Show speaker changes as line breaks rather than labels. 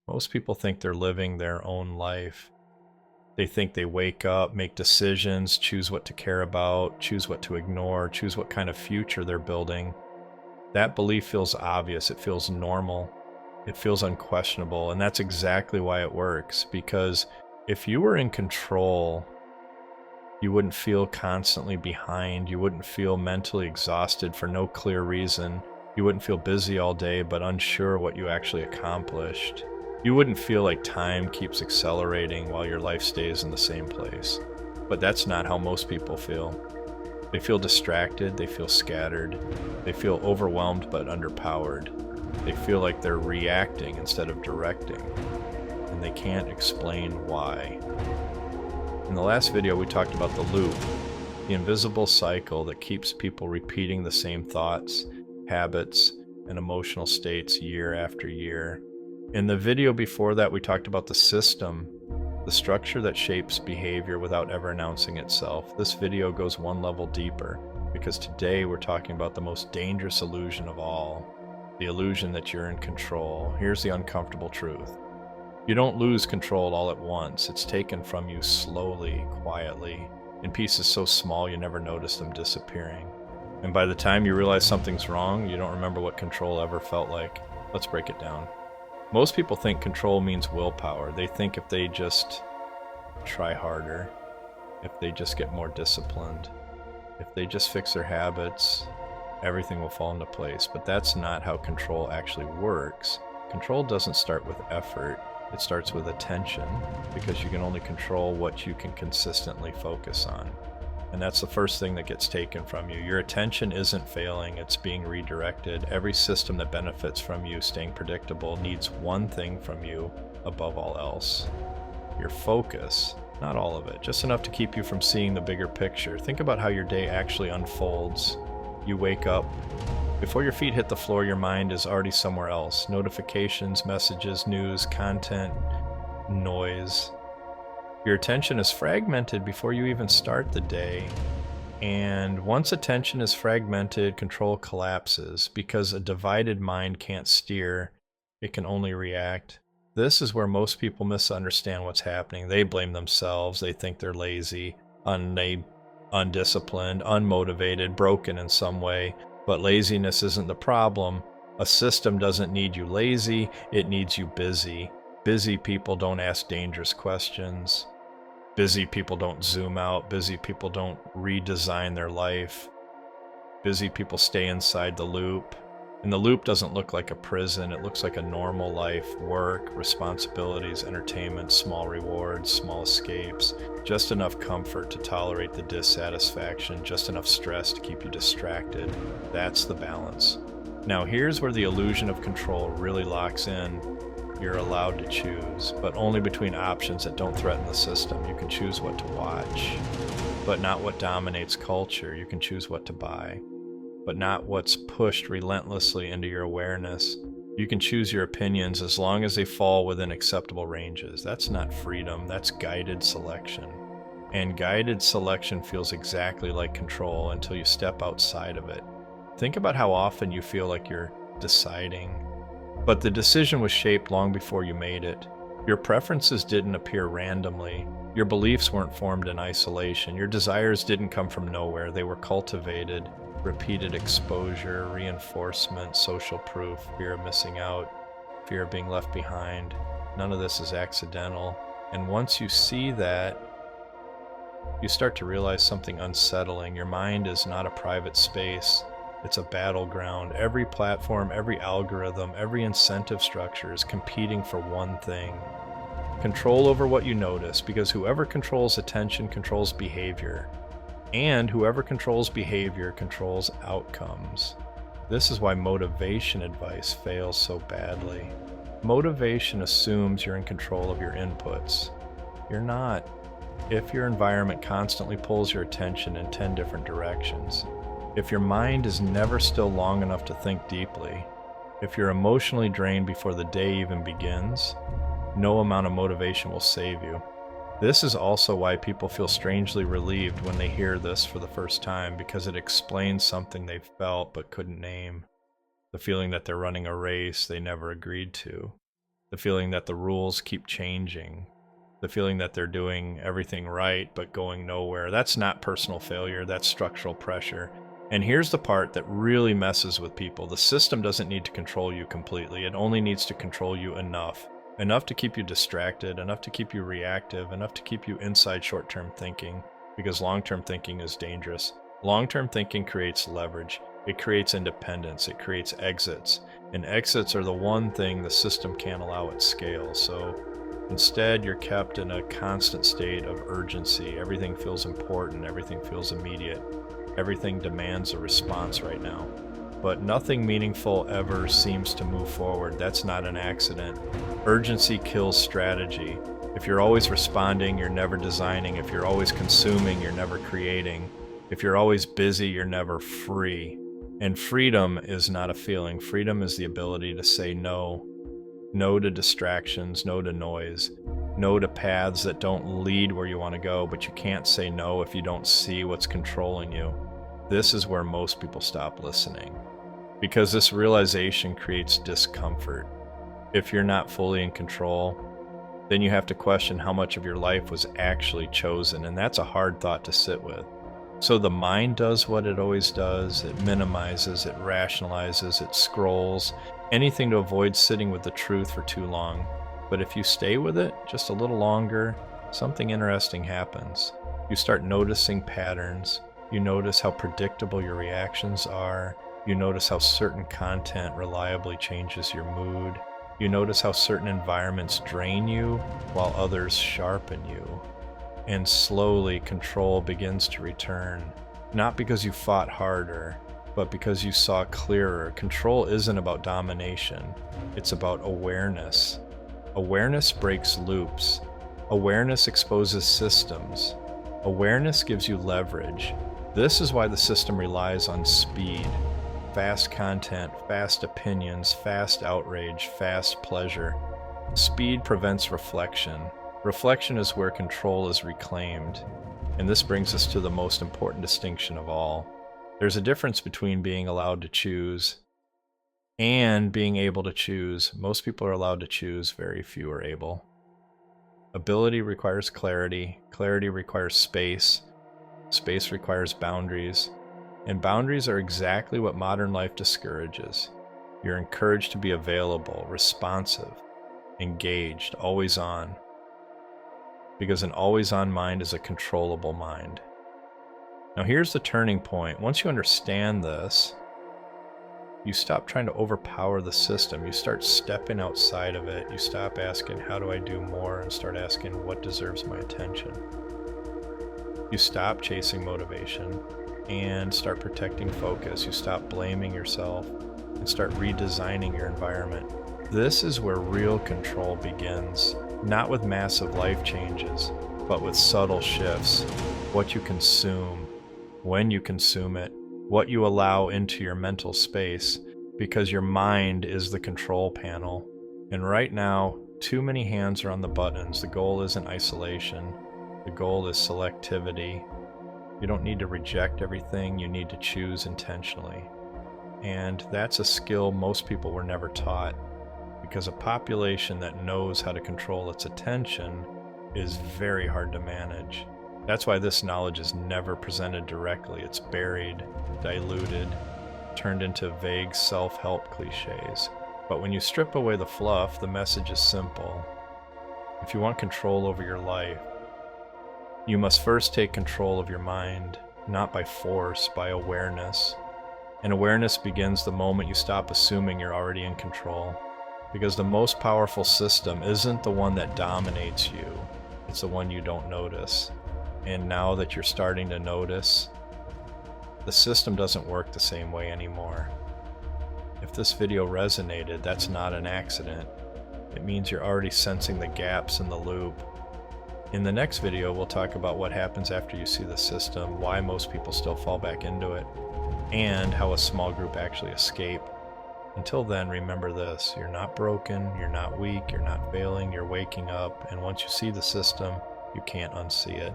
Most people think they're living their own life. They think they wake up, make decisions, choose what to care about, choose what to ignore, choose what kind of future they're building. That belief feels obvious, it feels normal, it feels unquestionable, and that's exactly why it works. Because if you were in control, you wouldn't feel constantly behind, you wouldn't feel mentally exhausted for no clear reason, you wouldn't feel busy all day but unsure what you actually accomplished. You wouldn't feel like time keeps accelerating while your life stays in the same place. But that's not how most people feel. They feel distracted, they feel scattered, they feel overwhelmed but underpowered. They feel like they're reacting instead of directing, and they can't explain why. In the last video, we talked about the loop, the invisible cycle that keeps people repeating the same thoughts, habits, and emotional states year after year. In the video before that, we talked about the system, the structure that shapes behavior without ever announcing itself. This video goes one level deeper, because today we're talking about the most dangerous illusion of all, the illusion that you're in control. Here's the uncomfortable truth. You don't lose control all at once. It's taken from you slowly, quietly, in pieces so small you never notice them disappearing. And by the time you realize something's wrong, you don't remember what control ever felt like. Let's break it down. Most people think control means willpower. They think if they just try harder, if they just get more disciplined, if they just fix their habits, everything will fall into place. But that's not how control actually works. Control doesn't start with effort. It starts with attention, because you can only control what you can consistently focus on. And that's the first thing that gets taken from you. Your attention isn't failing, it's being redirected. Every system that benefits from you staying predictable needs one thing from you above all else. Your focus. Not all of it, just enough to keep you from seeing the bigger picture. Think about how your day actually unfolds. You wake up. Before your feet hit the floor, your mind is already somewhere else. Notifications, messages, news, content, noise. Your attention is fragmented before you even start the day. And once attention is fragmented, control collapses, because a divided mind can't steer, it can only react. This is where most people misunderstand what's happening. They blame themselves, they think they're lazy, undisciplined, unmotivated, broken in some way. But laziness isn't the problem. A system doesn't need you lazy, it needs you busy. Busy people don't ask dangerous questions. Busy people don't zoom out. Busy people don't redesign their life. Busy people stay inside the loop. And the loop doesn't look like a prison. It looks like a normal life: work, responsibilities, entertainment, small rewards, small escapes, just enough comfort to tolerate the dissatisfaction, just enough stress to keep you distracted. That's the balance. Now here's where the illusion of control really locks in. You're allowed to choose, but only between options that don't threaten the system. You can choose what to watch, but not what dominates culture. You can choose what to buy, but not what's pushed relentlessly into your awareness. You can choose your opinions as long as they fall within acceptable ranges. That's not freedom, that's guided selection. And guided selection feels exactly like control until you step outside of it. Think about how often you feel like you're deciding, but the decision was shaped long before you made it. Your preferences didn't appear randomly. Your beliefs weren't formed in isolation. Your desires didn't come from nowhere. They were cultivated. Repeated exposure, reinforcement, social proof, fear of missing out, fear of being left behind. None of this is accidental. And once you see that, you start to realize something unsettling. Your mind is not a private space. It's a battleground. Every platform, every algorithm, every incentive structure is competing for one thing: control over what you notice, because whoever controls attention controls behavior. And whoever controls behavior controls outcomes. This is why motivation advice fails so badly. Motivation assumes you're in control of your inputs. You're not. If your environment constantly pulls your attention in 10 different directions, if your mind is never still long enough to think deeply, if you're emotionally drained before the day even begins, no amount of motivation will save you. This is also why people feel strangely relieved when they hear this for the first time, because it explains something they felt but couldn't name. The feeling that they're running a race they never agreed to. the feeling that the rules keep changing, the feeling that they're doing everything right but going nowhere. That's not personal failure, that's structural pressure. And here's the part that really messes with people. The system doesn't need to control you completely. It only needs to control you enough. Enough to keep you distracted, enough to keep you reactive, enough to keep you inside short-term thinking, because long-term thinking is dangerous. Long-term thinking creates leverage. It creates independence. It creates exits. And exits are the one thing the system can't allow at scale. So instead, you're kept in a constant state of urgency. Everything feels important. Everything feels immediate. Everything demands a response right now. But nothing meaningful ever seems to move forward. That's not an accident. Urgency kills strategy. If you're always responding, you're never designing. If you're always consuming, you're never creating. If you're always busy, you're never free. And freedom is not a feeling. Freedom is the ability to say no. No to distractions, no to noise, no to paths that don't lead where you want to go, but you can't say no if you don't see what's controlling you. This is where most people stop listening, because this realization creates discomfort. If you're not fully in control, then you have to question how much of your life was actually chosen, and that's a hard thought to sit with. So the mind does what it always does. It minimizes, it rationalizes, it scrolls, anything to avoid sitting with the truth for too long. But if you stay with it just a little longer, something interesting happens. You start noticing patterns. You notice how predictable your reactions are. You notice how certain content reliably changes your mood. You notice how certain environments drain you while others sharpen you. And slowly control begins to return, not because you fought harder, but because you saw clearer. Control isn't about domination, it's about awareness. Awareness breaks loops. Awareness exposes systems. Awareness gives you leverage. This is why the system relies on speed. Fast content, fast opinions, fast outrage, fast pleasure. Speed prevents reflection. Reflection is where control is reclaimed. And this brings us to the most important distinction of all. There's a difference between being allowed to choose and being able to choose. Most people are allowed to choose, very few are able. Ability requires clarity. Clarity requires space. Space requires boundaries. And boundaries are exactly what modern life discourages. You're encouraged to be available, responsive, engaged, always on. Because an always-on mind is a controllable mind. Now here's the turning point. Once you understand this, you stop trying to overpower the system. You start stepping outside of it. You stop asking, how do I do more? And start asking, what deserves my attention? You stop chasing motivation and start protecting focus. You stop blaming yourself and start redesigning your environment. This is where real control begins. Not with massive life changes, but with subtle shifts. What you consume, when you consume it, what you allow into your mental space, because your mind is the control panel. And right now, too many hands are on the buttons. The goal isn't isolation. The goal is selectivity. You don't need to reject everything. You need to choose intentionally. And that's a skill most people were never taught. Because a population that knows how to control its attention is very hard to manage. That's why this knowledge is never presented directly. It's buried, diluted, turned into vague self-help cliches. But when you strip away the fluff, the message is simple. If you want control over your life, you must first take control of your mind, not by force, by awareness. And awareness begins the moment you stop assuming you're already in control. Because the most powerful system isn't the one that dominates you, it's the one you don't notice. And now that you're starting to notice, the system doesn't work the same way anymore. If this video resonated, that's not an accident. It means you're already sensing the gaps in the loop. In the next video, we'll talk about what happens after you see the system, why most people still fall back into it, and how a small group actually escape. Until then, remember this, you're not broken, you're not weak, you're not failing, you're waking up, and once you see the system, you can't unsee it.